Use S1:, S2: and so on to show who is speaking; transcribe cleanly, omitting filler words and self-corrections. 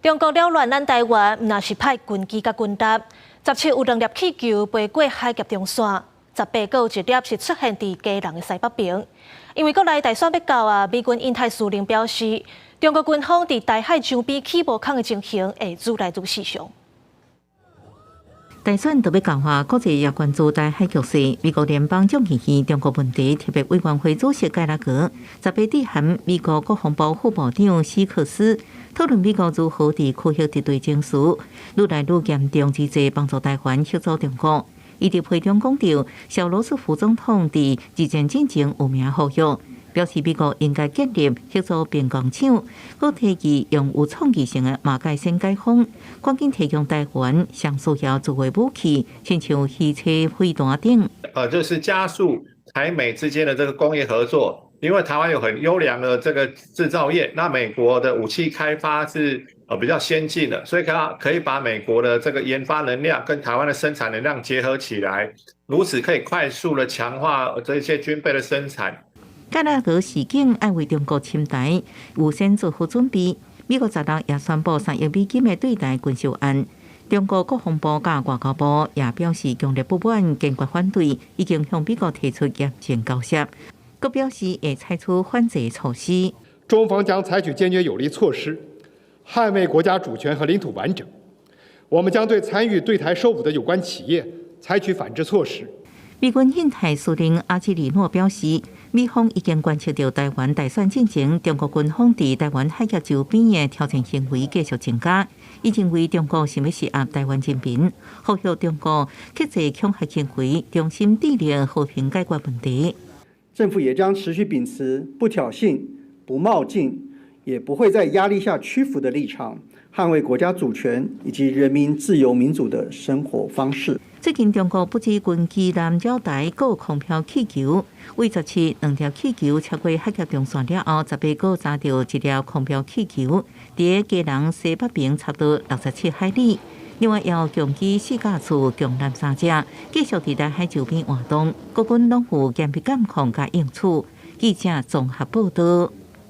S1: 中国扰乱咱台湾，毋那是派军机甲军搭。17有2粒气球飞过海峡中线，18个有1粒是出现伫基隆的西北边。因为国内大选要到啊，美军印太司令表示，中国军方伫台海周边起无空的情形会愈来愈细项。
S2: 大选特别讲话，国际也关注台海局势。美国联邦众议院中国问题特别委员会主席盖拉格18致函美国国防部副部长史克斯，讨论美国如何伫区域敌对情绪愈来愈严重之际，帮助台湾协助中国。伊伫会中讲到，小罗斯福总统伫日前进前有名呼吁，表示美国应该建立协助边疆厂，佮提议用有创意性的马界线解封，赶紧提供台湾上需要作为武器，亲像汽车飞弹等。
S3: 就是加速台美之间的这个工业合作。因为台湾有很优良的这个制造业，那美国的武器开发是比较先进的，所以可以把美国的这个研发能量跟台湾的生产能量结合起来，如此可以快速的强化这些军备的生产。
S2: 盖拉格示警爱为中国侵台有先做好准备。美国16日也宣布3亿美金的对台军售案。中国国防部甲外交部也表示强烈不满，坚决反对，已经向美国提出严正交涉。各表示会采取反制措施，
S4: 中方将采取坚决有力措施，捍卫国家主权和领土完整。我们将对参与对台售武的有关企业采取反制措施。
S2: 美军印太司令阿基里诺表示，美方已经观察到台湾大选进程，中国军方伫台湾海峡周边的挑战行为继续增加，已经为中国想要施压台湾人民，呼吁中国克制恐吓行为，重新致力和平解决问题。
S5: 政府也将持续秉持不挑衅、不冒进，也不会在压力下屈服的立场，捍卫国家主权以及人民自由民主的生活方式。
S2: 最近中国不止军机南绕台，还有空飘气球。为17 2条气球超过海峡中线了后，18个查到1条空飘气球，伫基隆西北边差不多67海里。另外，要共机4架次共南3只，继续伫台海周边活动。各军拢有严密监控甲应处。记者综合报道。